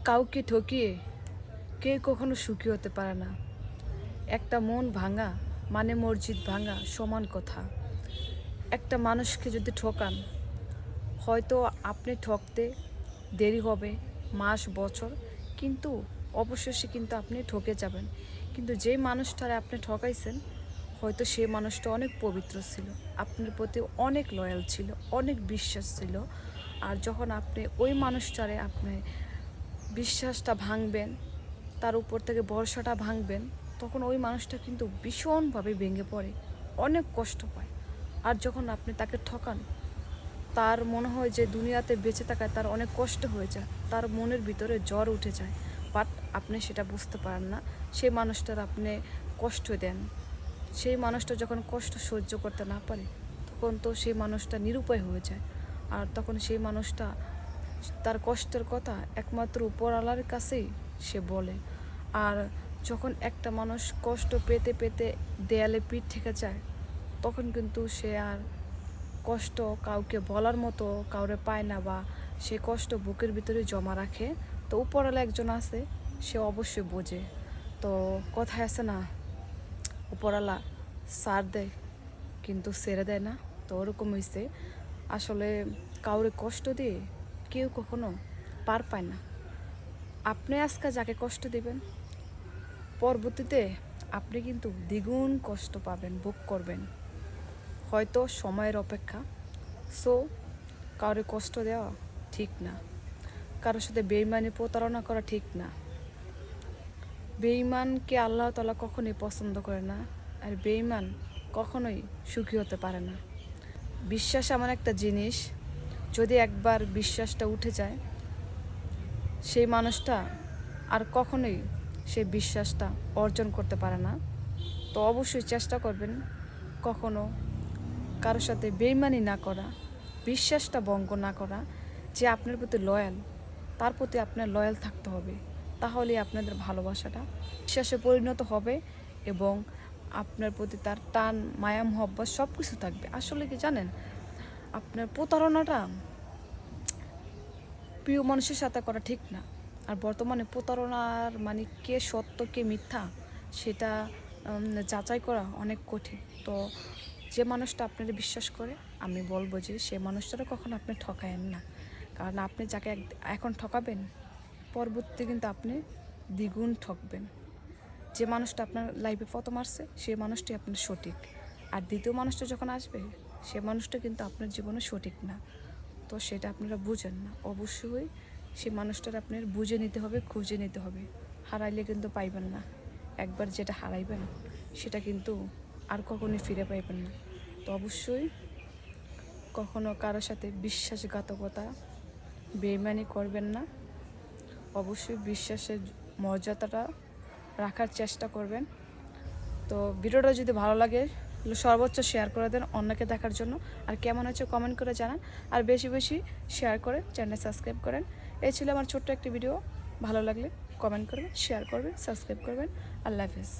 কাউকে ঠকিয়ে কেউ কখনো সুখী হতে পারে না। একটা মন ভাঙা মানে মসজিদ ভাঙা সমান কথা। একটা মানুষকে যদি ঠকান, হয়তো আপনি ঠকতে দেরি হবে, মাস বছর, কিন্তু অবশেষে কিন্তু আপনি ঠকে যাবেন। কিন্তু যেই মানুষটারে আপনি ঠকাইছেন, হয়তো সেই মানুষটা অনেক পবিত্র ছিল, আপনার প্রতি অনেক লয়াল ছিল, অনেক বিশ্বাস ছিল। আর যখন আপনি ওই মানুষটারে আপনি বিশ্বাসটা ভাঙবেন, তার উপর থেকে ভরসাটা ভাঙবেন, তখন ওই মানুষটা কিন্তু ভীষণভাবে ভেঙে পড়ে, অনেক কষ্ট পায়। আর যখন আপনি তাকে ঠকান, তার মনে হয় যে দুনিয়াতে বেঁচে থাকায় তার অনেক কষ্ট হয়ে যায়, তার মনের ভিতরে জ্বর উঠে যায়। বাট আপনি সেটা বুঝতে পারেন না, সেই মানুষটার আপনি কষ্ট দেন। সেই মানুষটা যখন কষ্ট সহ্য করতে না পারে, তখন তো সেই মানুষটা নিরুপায় হয়ে যায়। আর তখন সেই মানুষটা তার কষ্টের কথা একমাত্র উপরওয়ালার কাছেই সে বলে। আর যখন একটা মানুষ কষ্ট পেতে পেতে দেয়ালে পিঠ ঠেকে যায়, তখন কিন্তু সে আর কষ্ট কাউকে বলার মতো কাউরে পায় না, বা সে কষ্ট বুকের ভিতরে জমা রাখে। তো উপরওয়ালা একজন আছে, সে অবশ্যই বোঝে। তো কথায় আছে না, উপরওয়ালা সার দেয় কিন্তু ছেড়ে দেয় না। তো ওরকম হয়েছে। আসলে কাউরে কষ্ট দিয়ে কেউ কখনো পার পায় না। আপনি আজকে যাকে কষ্ট দিবেন, পরবর্তীতে আপনি কিন্তু দ্বিগুণ কষ্ট পাবেন, ভোগ করবেন। হয়তো সময়ের অপেক্ষা। সো কাউরে কষ্ট দেওয়া ঠিক না, কারোর সাথে বেইমানি প্রতারণা করা ঠিক না। বেইমানকে আল্লাহ তাআলা কখনোই পছন্দ করে না, আর বেইমান কখনোই সুখী হতে পারে না। বিশ্বাস এমন একটা জিনিস, যদি একবার বিশ্বাসটা উঠে যায়, সেই মানুষটা আর কখনোই সেই বিশ্বাসটা অর্জন করতে পারে না। তো অবশ্যই চেষ্টা করবেন কখনো কারোর সাথে বেইমানি না করা, বিশ্বাসটা ভঙ্গ না করা। যে আপনার প্রতি লয়াল, তার প্রতি আপনার লয়াল থাকতে হবে। তাহলেই আপনাদের ভালোবাসাটা বিশ্বাসে পরিণত হবে, এবং আপনার প্রতি তার টান, মায়া, মহব্বত সব কিছু থাকবে। আসলে কি জানেন, আপনার প্রতারণাটা প্রিয় মানুষের সাথে করা ঠিক না। আর বর্তমানে প্রতারণার মানে কে সত্য কে মিথ্যা, সেটা যাচাই করা অনেক কঠিন। তো যে মানুষটা আপনারা বিশ্বাস করে, আমি বলবো যে সে মানুষটারা কখনো আপনি ঠকায়েন না। কারণ আপনি যাকে এখন ঠকাবেন, পরবর্তীতে কিন্তু আপনি দ্বিগুণ ঠকবেন। যে মানুষটা আপনার লাইফে প্রথম আসছে, সেই মানুষটাই আপনার সঠিক। আর দ্বিতীয় মানুষটা যখন আসবে, সে মানুষটা কিন্তু আপনার জীবনে সঠিক না। তো সেটা আপনারা বুঝেন না। অবশ্যই সেই মানুষটার আপনার বুঝে নিতে হবে, খুঁজে নিতে হবে। হারাইলে কিন্তু পাইবেন না। একবার যেটা হারাইবেন, সেটা কিন্তু আর কখনোই ফিরে পাইবেন না। তো অবশ্যই কখনো কারোর সাথে বিশ্বাসঘাতকতা, বেইমানি করবেন না। অবশ্যই বিশ্বাসের মর্যাদাটা রাখার চেষ্টা করবেন। তো ভিডিওটা যদি ভালো লাগে, সর্বোচ্চ শেয়ার করে দেন অন্যকে দেখার জন্য। আর কেমন হচ্ছে কমেন্ট করে জানান। আর বেশি বেশি শেয়ার করে চ্যানেল সাবস্ক্রাইব করেন। এই ছিল আমার ছোট্ট একটি ভিডিও। ভালো লাগলে কমেন্ট করবেন, শেয়ার করবেন, সাবস্ক্রাইব করবেন। আল্লাহ হাফেজ।